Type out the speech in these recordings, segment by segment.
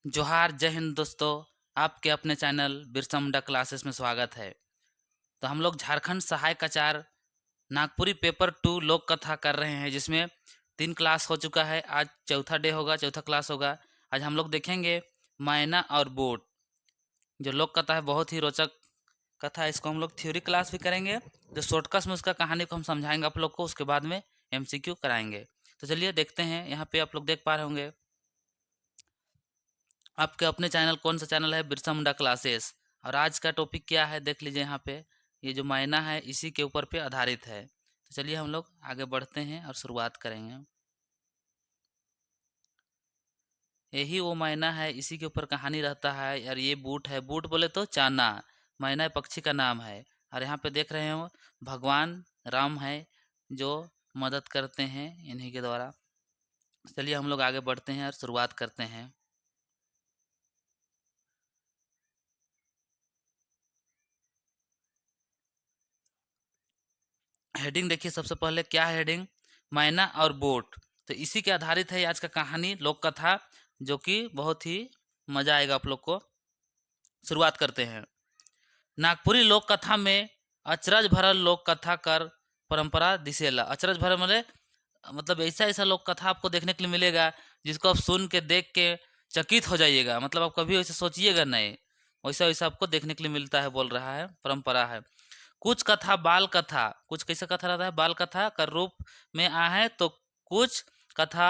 जोहार जय हिंद दोस्तों। आपके अपने चैनल बिरसा मुंडा क्लासेस में स्वागत है। तो हम लोग झारखंड सहायक आचार्य नागपुरी पेपर 2 लोक कथा कर रहे हैं, जिसमें 3 क्लास हो चुका है। आज चौथा डे होगा, चौथा क्लास होगा। आज हम लोग देखेंगे मैना और बोट। जो लोक कथा है बहुत ही रोचक कथा है। इसको हम लोग थ्योरी क्लास भी करेंगे, जो शॉर्टकट में उसका कहानी को हम समझाएंगे आप लोग को। उसके बाद में एमसीक्यू कराएंगे। तो चलिए देखते हैं। यहाँ पे आप लोग देख पा रहे होंगे आपके अपने चैनल कौन सा चैनल है, बिरसा मुंडा क्लासेस। और आज का टॉपिक क्या है देख लीजिए। यहाँ पे ये जो मायना है इसी के ऊपर पे आधारित है। तो चलिए हम लोग आगे बढ़ते हैं और शुरुआत करेंगे। यही वो मायना है, इसी के ऊपर कहानी रहता है। और ये बूट है, बूट बोले तो चाना, मैना पक्षी का नाम है। और यहाँ पे देख रहे हो भगवान राम है जो मदद करते हैं इन्हीं के द्वारा। चलिए हम लोग आगे बढ़ते हैं और शुरुआत करते हैं। हेडिंग देखिए, सबसे पहले क्या है हेडिंग, मैना और बोट। तो इसी के आधारित है आज का कहानी लोक कथा, जो कि बहुत ही मजा आएगा आप लोग को। शुरुआत करते हैं। नागपुरी लोक कथा में अचरज भरल लोक कथा कर परंपरा दिसेला। अचरज भरल मतलब ऐसा ऐसा लोक कथा आपको देखने के लिए मिलेगा जिसको आप सुन के देख के चकित हो जाइएगा। मतलब आप कभी वैसे सोचिएगा नहीं, वैसा वैसा आपको देखने के लिए मिलता है। बोल रहा है परंपरा है। कुछ कथा बाल कथा, कुछ कैसा कथा रहता है, बाल कथा का रूप में आ है। तो कुछ कथा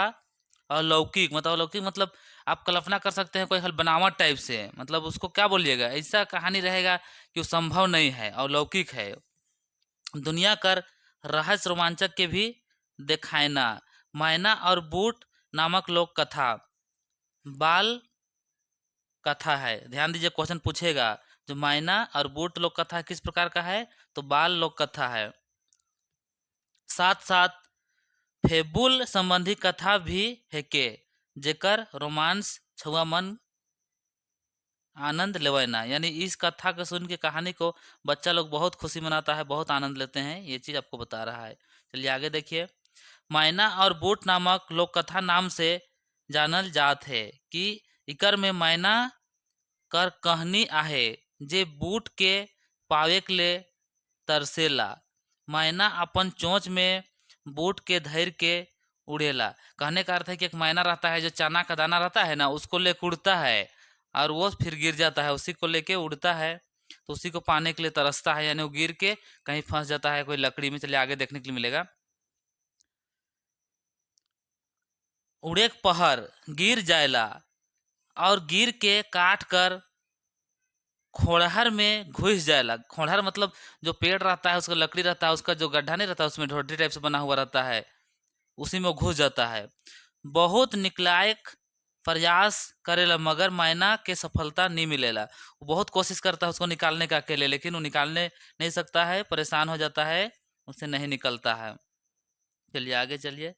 अलौकिक, मतलब अलौकिक मतलब आप कल्पना कर सकते हैं कोई हल बनावट टाइप से। मतलब उसको क्या बोलिएगा, ऐसा कहानी रहेगा कि वो संभव नहीं है, अलौकिक है। दुनिया कर रहस्य रोमांचक के भी दिखाना। मैना और बूट नामक लोक कथा बाल कथा है। ध्यान दीजिए, क्वेश्चन पूछेगा जो मैना और बूट लोक कथा किस प्रकार का है, तो बाल लोक कथा है। साथ साथ फेबुल संबंधी कथा भी है के जेकर रोमांस छुआ मन आनंद लेवना। यानी इस कथा को सुन के कहानी को बच्चा लोग बहुत खुशी मनाता है, बहुत आनंद लेते हैं। ये चीज आपको बता रहा है। चलिए आगे देखिए। मैना और बूट नामक लोक कथा नाम से जानल जात है कि इकर में मैना कर कहनी आहे जे बूट के पावे के ले तरसेला। मैना अपन चोंच में बूट के धैर के उड़ेला। कहने का अर्थ है कि एक मैना रहता है जो चना का दाना रहता है ना, उसको लेकर उड़ता है और वो फिर गिर जाता है। उसी को लेके उड़ता है, तो उसी को पाने के लिए तरसता है। यानी वो गिर के कहीं फंस जाता है कोई लकड़ी में। चलिए आगे देखने के लिए मिलेगा। उड़े पहर गिर जाएला और गिर के काट कर खोड़हर में घुस जाएला। खोड़हर मतलब जो पेड़ रहता है, उसका लकड़ी रहता है, उसका जो गड्ढा नहीं रहता है, उसमें ढोढी टाइप से बना हुआ रहता है, उसी में वो घुस जाता है। बहुत निकलायक प्रयास करेला मगर मैना के सफलता नहीं मिलेला। वो बहुत कोशिश करता है उसको निकालने का अकेले, लेकिन वो निकालने नहीं सकता है, परेशान हो जाता है, उससे नहीं निकलता है। चलिए आगे चलिए।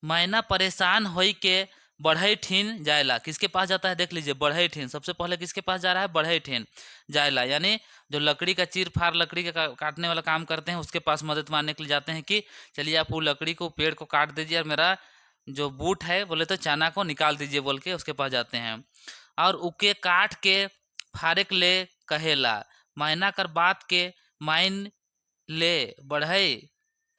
मैना परेशान होई के बढ़ई ठीन जायला। किसके पास जाता है देख लीजिए, बढ़ई ठीन। सबसे पहले किसके पास जा रहा है, बढ़ई ठीन जायला। यानी जो लकड़ी का चीर फाड़, लकड़ी का काटने वाला काम करते हैं, उसके पास मदद मांगने के लिए जाते हैं कि चलिए आप वो लकड़ी को, पेड़ को काट दीजिए और मेरा जो बूट है बोले तो चना को निकाल दीजिए, बोल के उसके पास जाते हैं। और उके काट के फारेक ले कहेला। मैना कर बात के माइन ले बढ़ई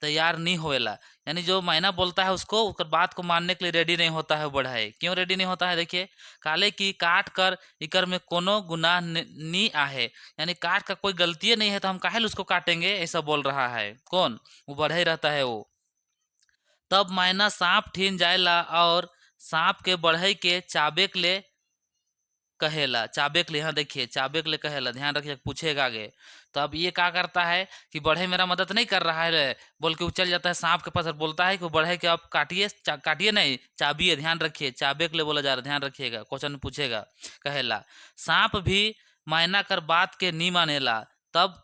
तैयार नहीं होएला। यानी जो मैना बोलता है उसको, उसकर बात को मानने के लिए रेडी नहीं होता है बढ़ई। क्यों रेडी नहीं होता है देखिए, काले की काट कर इकर में कोनो गुनाह नी आहे। यानी काट का कोई गलती नहीं है तो हम काहे उसको काटेंगे, ऐसा बोल रहा है। कौन, वो बढ़ई रहता है वो। तब मैना सांप ठीन जाएला और सांप के बढ़ई के चाबेक ले कहेला। चाबेक ले, यहाँ देखिए चाबेक ले कहेला, ध्यान रखिए पूछेगा आगे। तो अब ये क्या करता है कि बढ़े मेरा मदद नहीं कर रहा है बोल के वो चल जाता है सांप के पास और बोलता है कि वो बढ़े के आप काटिए, काटिए नहीं, चाबिए। ध्यान रखिए, चाबेक ले बोला जा रहा है, ध्यान रखिएगा, क्वेश्चन पूछेगा। कहेला सांप भी मैना कर बात के नी मानेला। तब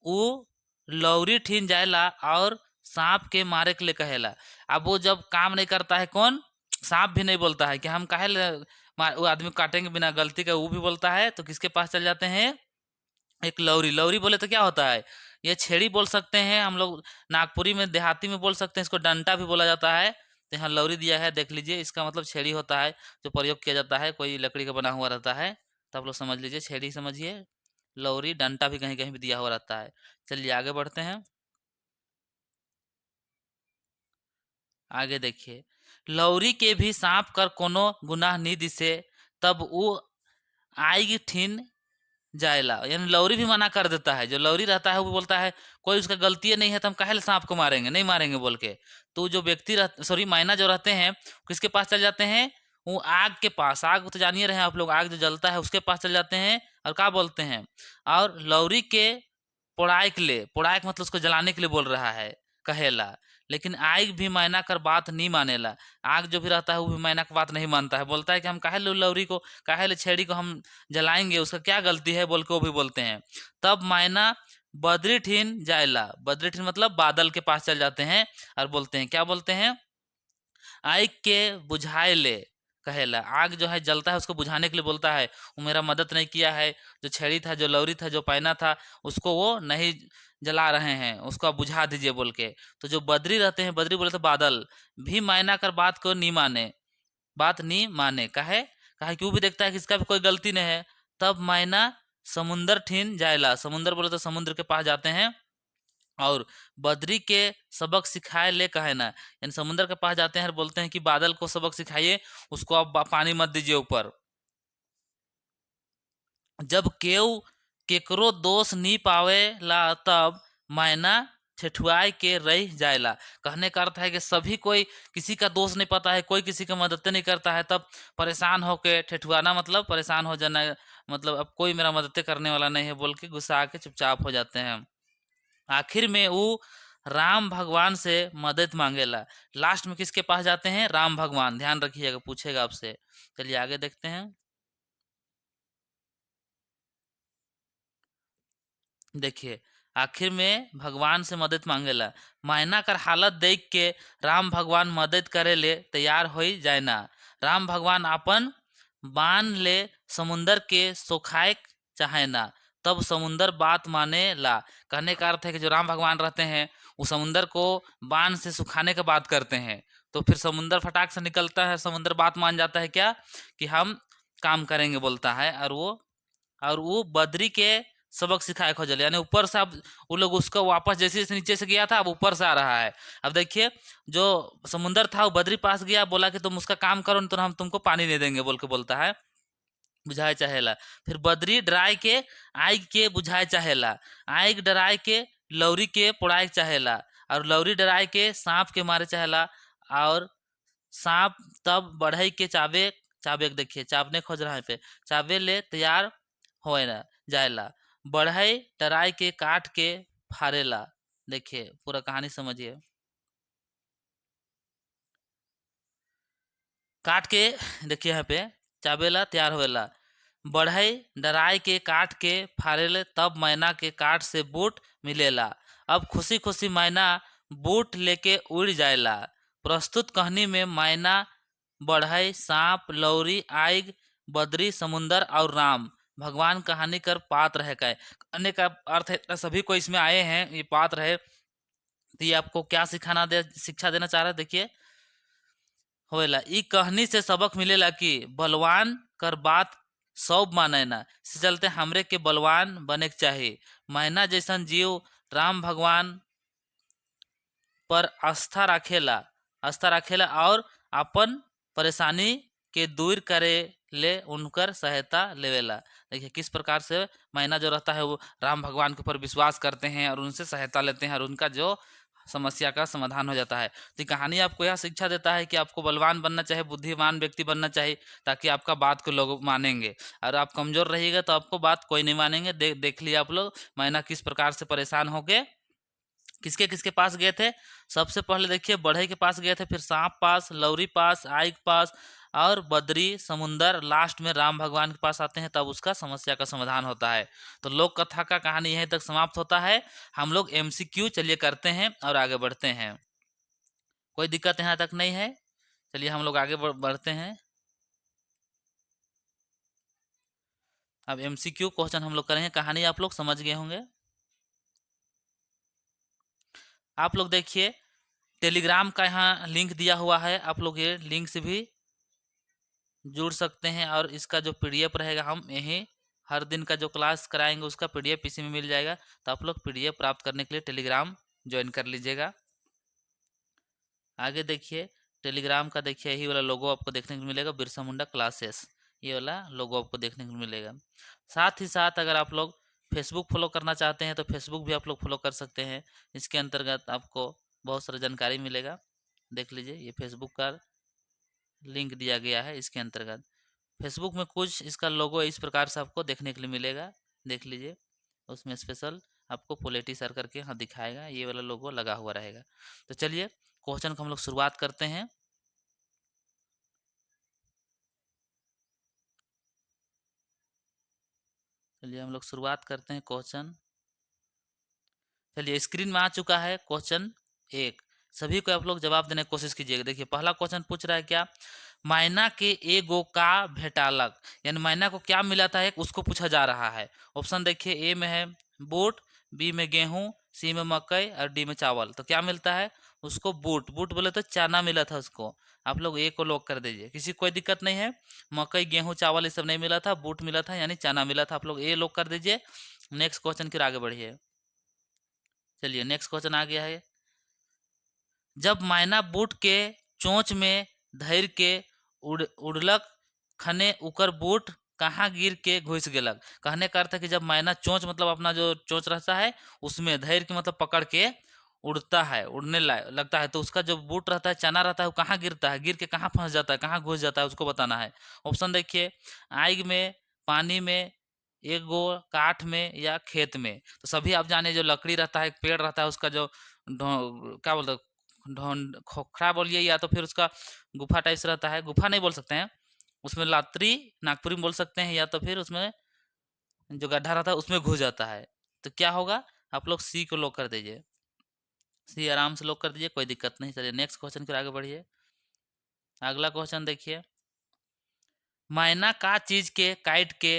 वो लौरी ठीन जाएला और सांप के मारे के लिए कहेला। अब वो जब काम नहीं करता है, कौन, सांप भी नहीं बोलता है कि हम काहे वो आदमी को काटेंगे बिना गलती का, वो भी बोलता है। तो किसके पास चल जाते हैं, एक लौरी। लौरी बोले तो क्या होता है, ये छेड़ी बोल सकते हैं हम लोग, नागपुरी में देहाती में बोल सकते हैं, इसको डंटा भी बोला जाता है। तो यहाँ लौरी दिया है, देख लीजिए, इसका मतलब छेड़ी होता है जो प्रयोग किया जाता है, कोई लकड़ी का बना हुआ रहता है, तो आप लोग समझ लीजिए छेड़ी समझिए। लौरी डंटा भी कहीं कहीं भी दिया हुआ रहता है। चलिए आगे बढ़ते हैं। आगे देखिए, लौरी के भी सांप कर कोनो गुनाह नी दिसे, तब वो आएगी ठीन जायला, यानी लौरी भी मना कर देता है। जो लौरी रहता है वो बोलता है कोई उसका गलती नहीं है तो हम काहे सांप को मारेंगे, नहीं मारेंगे बोल के। तो जो व्यक्ति सॉरी मैना जो रहते हैं किसके पास चल जाते हैं, वो आग के पास, आग तो जानिए रहे हैं आप लोग, आग जो जलता है उसके पास चल जाते हैं और क्या बोलते हैं, और लौरी के पोड़ाइक ले, पोड़ाइक मतलब उसको जलाने के लिए बोल रहा है, कहेला। लेकिन आग भी मैना कर बात नहीं मानेला, आग जो भी रहता है वो भी मैना की बात नहीं मानता है, बोलता है कि हम काहे लौरी को, काहे ले छेड़ी को हम जलाएंगे, उसका क्या गलती है बोल के वो भी बोलते हैं। तब मैना बद्री ठीन जायला, बद्री ठीन मतलब बादल के पास चल जाते हैं और बोलते हैं, क्या बोलते हैं, आग के बुझाए ले, कहेला। आग जो है जलता है उसको बुझाने के लिए बोलता है, वो मेरा मदद नहीं किया है, जो छेड़ी था, जो लौरी था, जो पैना था, उसको वो नहीं जला रहे हैं, उसको आप बुझा दीजिए बोल के। तो जो बद्री रहते हैं, बद्री बोले तो बादल, भी मायना कर बात को नहीं माने, बात नहीं माने, काहे, काहे क्यों भी देखता है कि इसका भी कोई गलती नहीं है। तब मैना समुंदर ठीन जायला, समुंदर बोले तो समुद्र के पास जाते हैं, और बद्री के सबक सिखाए ले, कहे ना, यानी समुद्र के पास जाते हैं और बोलते हैं कि बादल को सबक सिखाइए, उसको आप पानी मत दीजिए ऊपर। जब केव केकरो दोष नी पावेला, तब मैना ठेठुआई के रह जाएला। कहने का अर्थ है कि सभी कोई, किसी का दोष नहीं पता है, कोई किसी की मदद नहीं करता है, तब परेशान होके, ठेठुआना मतलब परेशान हो जाना, मतलब अब कोई मेरा मदद करने वाला नहीं है बोल के गुस्सा आके चुपचाप हो जाते हैं। आखिर में वो राम भगवान से मदद मांगेला, लास्ट में किसके पास जाते हैं, राम भगवान, ध्यान रखिएगा पूछेगा आपसे। चलिए आगे देखते हैं। देखिए, आखिर में भगवान से मदद मांगेला, मैना कर हालत देख के राम भगवान मदद करे ले तैयार हो जाए ना। राम भगवान अपन बान ले समुंदर के सोखाए चाहे ना, तब समुंदर बात माने ला। कहने का अर्थ है कि जो राम भगवान रहते हैं वो समुंदर को बाण से सुखाने की बात करते हैं, तो फिर समुंदर फटाक से निकलता है, समुंदर बात मान जाता है क्या, कि हम काम करेंगे बोलता है, और वो बद्री के सबक सिखाए खोजल, यानी ऊपर से अब वो लोग उसको वापस, जैसे जैसे नीचे से गया था अब ऊपर से आ रहा है। अब देखिए, जो समुंदर था वो बद्री पास गया, बोला कि तुम उसका काम करो, नहीं तो हम तुमको पानी नहीं देंगे बोल के बोलता है, बुझाए चाहेला। फिर बद्री डराय के आग के बुझाए चाहेला, आग डराय के लौरी के पोड़ाए चाहेला, और लौरी डराय के सांप के मारे चाहेला, और सांप तब बढ़ई के चाबे, चाबे के देखिए चाबने खोज रहा है पे, चाबे ले तैयार होए ना जाएला, बढ़ई डराय के काट के फाड़ेला। देखिए पूरा कहानी समझिए, काट के, देखिए यहाँ पे, चाबेला तैयार होएला, बढ़ई डराय के काट के फाड़ेले, तब मैना के काट से बूट मिलेला। अब खुशी खुशी मैना बूट लेके उड़ जाएला। प्रस्तुत कहानी में मैना, बढ़ई, सांप, लौरी, आग, बद्री, समुंदर और राम भगवान कहानी कर पात्र है, का कहने का अर्थ है सभी को इसमें आए हैं, ये पात्र है। तो ये आपको क्या सिखाना दे, शिक्षा देना चाह रहा है, देखिए, होएला ई कहनी से सबक मिलेला कि बलवान कर बात सब माने ना, इस चलते हमरे के बलवान बने के चाहिए। मैना जैसन जीव राम भगवान पर आस्था रखेला और अपन परेशानी के दूर करे ले उनकर सहायता लेवेला। देखिए किस प्रकार से मैना जो रहता है वो राम भगवान के ऊपर विश्वास करते हैं और उनसे सहायता लेते हैं, और उनका जो समस्या का समाधान हो जाता है। तो ये कहानी आपको यह शिक्षा देता है कि आपको बलवान बनना चाहिए, बुद्धिमान व्यक्ति बनना चाहिए, ताकि आपका बात को लोग मानेंगे। और आप कमजोर रहिएगा तो आपको बात कोई नहीं मानेंगे। देख लिया आप लोग मैना किस प्रकार से परेशान हो गए, किसके किसके पास गए थे। सबसे पहले देखिए बढ़ई के पास गए थे, फिर सांप पास, लौरी पास, आग पास, और बद्री, समुंदर, लास्ट में राम भगवान के पास आते हैं, तब उसका समस्या का समाधान होता है। तो लोक कथा का कहानी यहीं तक समाप्त होता है। हम लोग एमसीक्यू चलिए करते हैं और आगे बढ़ते हैं। कोई दिक्कत यहाँ तक नहीं है। चलिए हम लोग आगे बढ़ते हैं। अब एमसीक्यू क्वेश्चन हम लोग करेंगे, कहानी आप लोग समझ गए होंगे। आप लोग देखिए टेलीग्राम का यहाँ लिंक दिया हुआ है, आप लोग ये लिंक से भी जुड़ सकते हैं और इसका जो पीडीएफ रहेगा हम यहीं हर दिन का जो क्लास कराएंगे उसका पीडीएफ इसी में मिल जाएगा। तो आप लोग पीडीएफ प्राप्त करने के लिए टेलीग्राम ज्वाइन कर लीजिएगा। आगे देखिए टेलीग्राम का देखिए यही वाला लोगो आपको देखने को मिलेगा, बिरसा मुंडा क्लासेस, ये वाला लोगो आपको देखने को मिलेगा। साथ ही साथ अगर आप लोग फेसबुक फॉलो करना चाहते हैं तो फेसबुक भी आप लोग फॉलो कर सकते हैं। इसके अंतर्गत आपको बहुत सारा जानकारी मिलेगा। देख लीजिए ये फेसबुक का लिंक दिया गया है, इसके अंतर्गत फेसबुक में कुछ इसका लोगो इस प्रकार से आपको देखने के लिए मिलेगा। देख लीजिए उसमें स्पेशल आपको पोलिटी सर करके हाँ दिखाएगा, ये वाला लोगो लगा हुआ रहेगा। तो चलिए क्वेश्चन को हम लोग शुरुआत करते हैं। चलिए हम लोग शुरुआत करते हैं क्वेश्चन। चलिए स्क्रीन में आ चुका है क्वेश्चन एक, सभी को आप लोग जवाब देने की कोशिश कीजिएगा। देखिए पहला क्वेश्चन पूछ रहा है क्या, मैना के एगो का भेटालक, यानी मैना को क्या मिला था एक, उसको पूछा जा रहा है। ऑप्शन देखिए ए में है बूट, बी में गेहूं, सी में मकई और डी में चावल। तो क्या मिलता है उसको, बूट। बूट बोले तो चना मिला था उसको। आप लोग ए को लॉक कर दीजिए, किसी कोई दिक्कत नहीं है। मकई गेहूं चावल ये सब नहीं मिला था, बूट मिला था यानी चना मिला था। आप लोग ए लॉक कर दीजिए। नेक्स्ट क्वेश्चन की ओर आगे बढ़िए। चलिए नेक्स्ट क्वेश्चन आ गया है, जब मैना बूट के चोंच में धैर के उड़लक खने उकर बूट कहाँ गिर के घुस गेलक। कहने का अर्थ है कि जब मैना चोंच मतलब अपना जो चोंच रहता है उसमें धैर के मतलब पकड़ के उड़ता है, उड़ने लगता है, तो उसका जो बूट रहता है चना रहता है वो कहाँ गिरता है, गिर के कहाँ फंस जाता है, कहाँ घुस जाता है, उसको बताना है। ऑप्शन देखिए आग में, पानी में, एक गो काठ में या खेत में। तो सभी आप जाने जो लकड़ी रहता है, पेड़ रहता है, उसका जो क्या बोलते हैं ढोंड खोखरा बोलिए या तो फिर उसका गुफा टाइप से रहता है, गुफा नहीं बोल सकते हैं, उसमें लात्री नागपुरी में बोल सकते हैं, या तो फिर उसमें जो गड्ढा रहता है उसमें घुस जाता है। तो क्या होगा, आप लोग सी को लॉक कर दीजिए। सी आराम से लॉक कर दीजिए, कोई दिक्कत नहीं। चलिए नेक्स्ट क्वेश्चन फिर आगे बढ़िए। अगला क्वेश्चन देखिए, मैना का चीज के काट के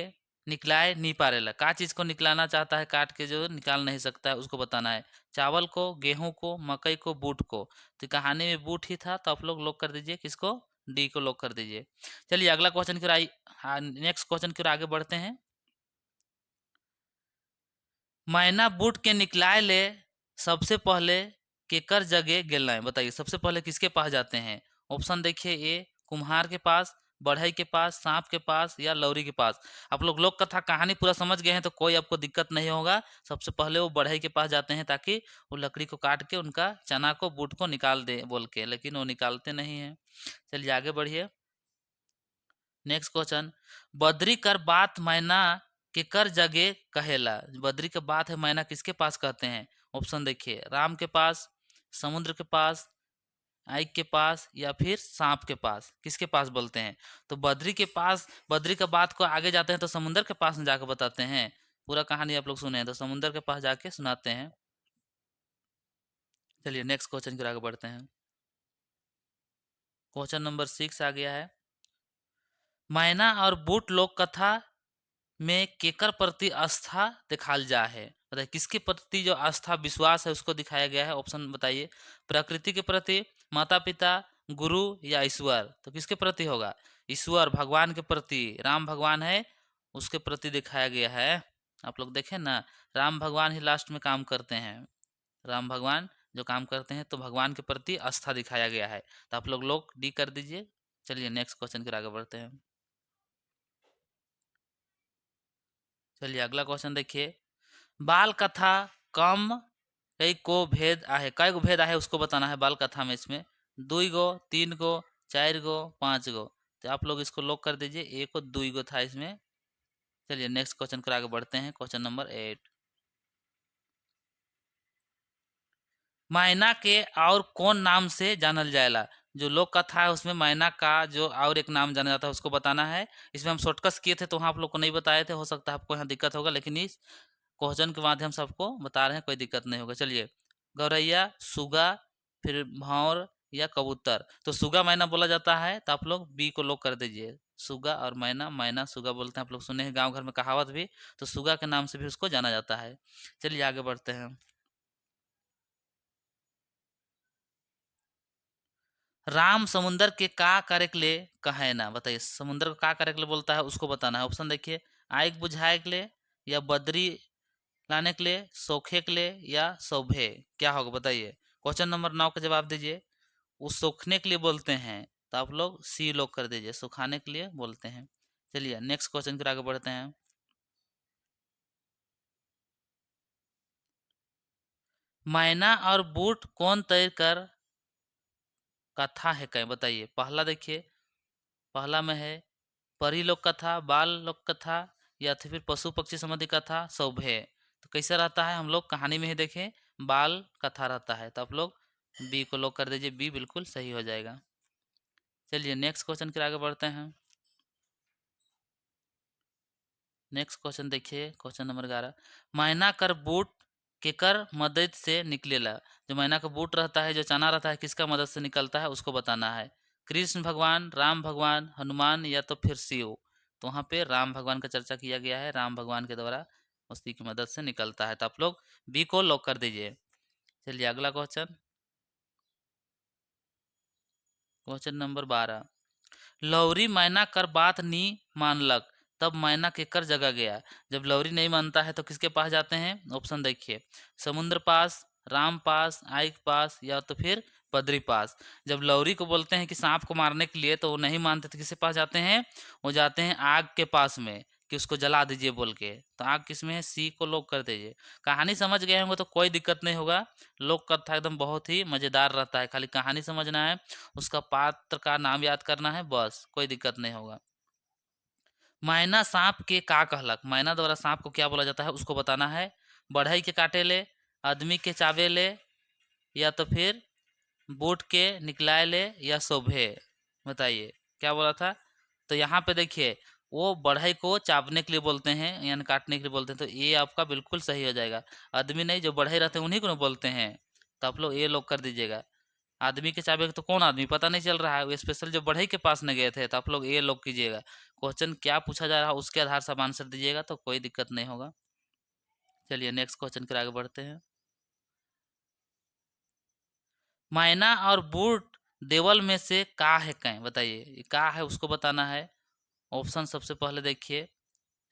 निकलाए नहीं पारेला, का चीज को निकलाना चाहता है काट के जो निकाल नहीं सकता है उसको बताना है। चावल को, गेहूं को, मकई को, बूट को। तो कहानी में बूट ही था, तो आप लोग लॉक कर दीजिए किसको, डी को लॉक कर दीजिए। चलिए अगला क्वेश्चन की ओर नेक्स्ट क्वेश्चन की ओर आगे बढ़ते हैं। मैना बूट के निकलाए ले सबसे पहले केकर जगह गेल, बताइए सबसे पहले किसके पास जाते हैं। ऑप्शन देखिए ए कुम्हार के पास, बढ़ई के पास, सांप के पास या लौरी के पास। आप लोग लोक कथा कहानी पूरा समझ गए हैं तो कोई आपको दिक्कत नहीं होगा। सबसे पहले वो बढ़ई के पास जाते हैं ताकि वो लकड़ी को काट के उनका चना को, बूट को निकाल दे बोल के, लेकिन वो निकालते नहीं हैं। चलिए आगे बढ़िए। नेक्स्ट क्वेश्चन, बद्री कर बात मैना के कर जगह कहेला, बद्री के बात है मैना किसके पास कहते हैं। ऑप्शन देखिए राम के पास, समुद्र के पास, आग के पास या फिर सांप के पास, किसके पास बोलते हैं। तो बद्री के पास, बद्री का बात को आगे जाते हैं तो समुद्र के पास में जाकर बताते हैं। पूरा कहानी आप लोग सुने हैं तो समुद्र के पास जाके सुनाते हैं। चलिए नेक्स्ट क्वेश्चन की आगे बढ़ते हैं। क्वेश्चन नंबर 6 आ गया है, मैना और बूट लोक कथा में केकर प्रति आस्था दिखाल जा है, बताइए किसके प्रति जो आस्था विश्वास है उसको दिखाया गया है। ऑप्शन बताइए, प्रकृति के प्रति, माता पिता, गुरु या ईश्वर। तो किसके प्रति होगा, ईश्वर भगवान के प्रति, राम भगवान है उसके प्रति दिखाया गया है। आप लोग देखें ना, राम भगवान ही लास्ट में काम करते हैं, राम भगवान जो काम करते हैं तो भगवान के प्रति आस्था दिखाया गया है। तो आप लोग डी कर दीजिए। चलिए नेक्स्ट क्वेश्चन की ओर आगे बढ़ते हैं। चलिए अगला क्वेश्चन देखिए, बाल कथा कम कई को भेद आहे, कई गो भेद आहे उसको बताना है बाल कथा में। इसमें 2 गो, 3 गो, 4 गो, 5 गो। तो आप लोग इसको लॉक कर दीजिए, एक को 2 गो था इसमें। चलिए नेक्स्ट क्वेश्चन को आगे बढ़ते हैं। क्वेश्चन नंबर 8, मैना के और कौन नाम से जानल जाएला, जो लोक कथा है उसमें मैना का जो और एक नाम जाना जाता है उसको बताना है। इसमें हम शॉर्टकट किए थे तो वहाँ आप लोग को नहीं बताए थे, हो सकता है आपको यहाँ दिक्कत होगा, लेकिन इस क्वेश्चन के माध्यम से आपको बता रहे हैं, कोई दिक्कत नहीं होगा। चलिए गौरैया, सुगा, फिर भौर या कबूतर। तो सुगा मैना बोला जाता है, तो आप लोग बी को लॉक कर दीजिए। सुगा और मैना, मैना सुगा बोलते हैं, आप लोग सुने हैं गांव घर में कहावत भी, तो सुगा के नाम से भी उसको जाना जाता है। चलिए आगे बढ़ते हैं। राम समुंदर के का करे के लिए कहे ना, बताइए समुंदर को का करे के लिए बोलता है उसको बताना है। ऑप्शन देखिए, आग बुझाए के लिए, या बदरी लाने के लिए, सोखे के लिए, या शोभे। क्या होगा बताइए। क्वेश्चन नंबर 9 का जवाब दीजिए। वो सूखने के लिए बोलते हैं, तो आप लोग सी लोग कर दीजिए, सुखाने के लिए बोलते हैं। चलिए नेक्स्ट क्वेश्चन की आगे बढ़ते हैं। मैना और बूट कौन तय कर कथा है कहीं, बताइए। पहला देखिए, पहला में है परी लोक कथा, बाल लोक कथा, या तो फिर पशु पक्षी संबंधी कथा, सौभे। तो कैसा रहता है, हम लोग कहानी में ही देखें, बाल कथा रहता है, तो आप लोग बी को लॉक कर दीजिए, बी बिल्कुल सही हो जाएगा। चलिए नेक्स्ट क्वेश्चन की आगे बढ़ते हैं। नेक्स्ट क्वेश्चन देखिए, क्वेश्चन नंबर 11। मैना कर बूट केकर मदद से निकलेला। जो मैना का बूट रहता है, जो चना रहता है, किसका मदद से निकलता है उसको बताना है। कृष्ण भगवान, राम भगवान, हनुमान, या तो फिर शिव। तो वहाँ पे राम भगवान का चर्चा किया गया है, राम भगवान के द्वारा उसी की मदद से निकलता है, तो आप लोग बी को लॉक कर दीजिए। चलिए अगला क्वेश्चन, क्वेश्चन नंबर 12। लौरी मैना कर बात नी मानलक, तब मैना केकर जगह गया। जब लौरी नहीं मानता है तो किसके पास जाते हैं। ऑप्शन देखिए, समुद्र पास, राम पास, आग पास, या तो फिर बद्री पास। जब लौरी को बोलते हैं कि सांप को मारने के लिए, तो वो नहीं मानते, तो किसके पास जाते हैं, वो जाते हैं आग के पास में, कि उसको जला दीजिए बोल के। तो आग किस में है, सी को लॉक कर दीजिए। कहानी समझ गए होंगे तो कोई दिक्कत नहीं होगा। लोक कथा एकदम बहुत ही मजेदार रहता है, खाली कहानी समझना है, उसका पात्र का नाम याद करना है, बस कोई दिक्कत नहीं होगा। मैना सांप के का कहलक, मैना द्वारा सांप को क्या बोला जाता है उसको बताना है। बढ़ई के काटे ले, आदमी के चावे ले, या तो फिर बूट के निकलाए ले, या शोभे। बताइए क्या बोला था। तो यहाँ पे देखिए, वो बढ़ई को चावने के लिए बोलते हैं, यानी काटने के लिए बोलते हैं, तो ये आपका बिल्कुल सही हो जाएगा। आदमी नहीं, जो बढ़ई रहते हैं उन्हीं को ना बोलते हैं, तो आप लोग ये लोग कर दीजिएगा। आदमी के चाबे तो कौन आदमी पता नहीं चल रहा है, वो स्पेशल जो बढ़ई के पास न गए थे, तो आप लोग ये लोग कीजिएगा। क्वेश्चन क्या पूछा जा रहा है उसके आधार से आप आंसर दीजिएगा, तो कोई दिक्कत नहीं होगा। चलिए नेक्स्ट क्वेश्चन के आगे बढ़ते हैं। मैना और बूट देवल में से का है कहीं, बताइए ये का है उसको बताना है। ऑप्शन सबसे पहले देखिए,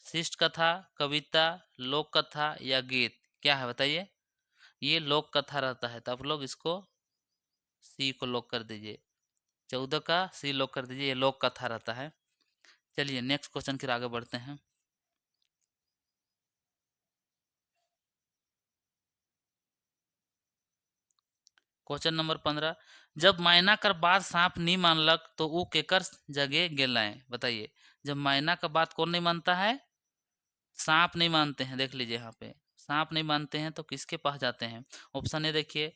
शिष्ट कथा, कविता, लोक कथा, या गीत। क्या है बताइए। ये लोक कथा रहता है, तो आप लोग इसको सी को लॉक कर दीजिए। 14 का सी लॉक कर दीजिए, ये लोक कथा रहता है। चलिए नेक्स्ट क्वेश्चन की आगे बढ़ते हैं। Question number 15। जब मैना कर बात सांप नहीं मानलक, तो वो केकर जगह गेलें, बताइए। जब मैना का बात कौन नहीं मानता है, सांप नहीं मानते हैं, देख लीजिए यहाँ पे सांप नहीं मानते हैं, तो किसके पास जाते हैं। ऑप्शन ए देखिए,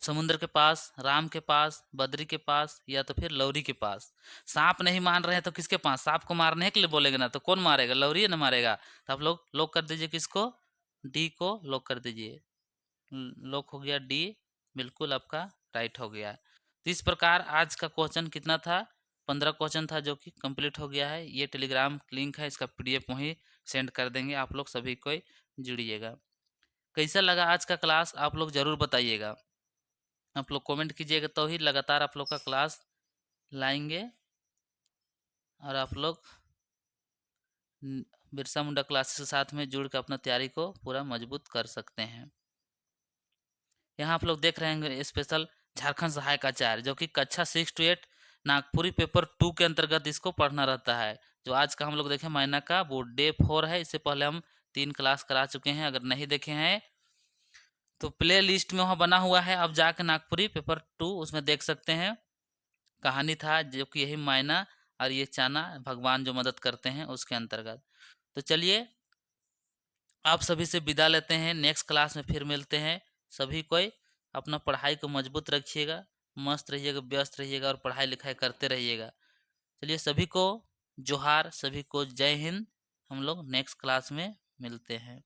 समुद्र के पास, राम के पास, बद्री के पास, या तो फिर लौरी के पास। सांप नहीं मान रहे हैं तो किसके पास, सांप को मारने के लिए बोलेंगे ना, तो कौन मारेगा, लौरी ना मारेगा। तो आप लोग लॉक कर दीजिए किसको, डी को लॉक कर दीजिए। लॉक हो गया डी, बिल्कुल आपका राइट हो गया है। तो इस प्रकार आज का क्वेश्चन कितना था, 15 क्वेश्चन था, जो कि कंप्लीट हो गया है। ये टेलीग्राम लिंक है, इसका पीडीएफ वहीं सेंड कर देंगे, आप लोग सभी को जुड़िएगा। कैसा लगा आज का क्लास आप लोग ज़रूर बताइएगा। आप लोग कमेंट कीजिएगा, तो ही लगातार आप लोग का क्लास लाएंगे, और आप लोग बिरसा मुंडा क्लासेस के साथ में जुड़ कर अपना तैयारी को पूरा मजबूत कर सकते हैं। यहाँ आप लोग देख रहे हैं स्पेशल झारखंड सहायक आचार्य, जो कि कक्षा 6 to 8 नागपुरी पेपर 2 के अंतर्गत इसको पढ़ना रहता है। जो आज का हम लोग देखें महीना का, वो डे 4 है। इससे पहले हम 3 क्लास करा चुके हैं, अगर नहीं देखे हैं तो प्ले लिस्ट में वहाँ बना हुआ है, आप जाके नागपुरी पेपर 2 उसमें देख सकते हैं। कहानी था जो कि यही मायना और ये चाना भगवान जो मदद करते हैं उसके अंतर्गत। तो चलिए आप सभी से विदा लेते हैं, नेक्स्ट क्लास में फिर मिलते हैं। सभी कोई अपना पढ़ाई को मजबूत रखिएगा, मस्त रहिएगा, व्यस्त रहिएगा, और पढ़ाई लिखाई करते रहिएगा। चलिए सभी को जोहार, सभी को जय हिंद। हम लोग नेक्स्ट क्लास में मिलते हैं।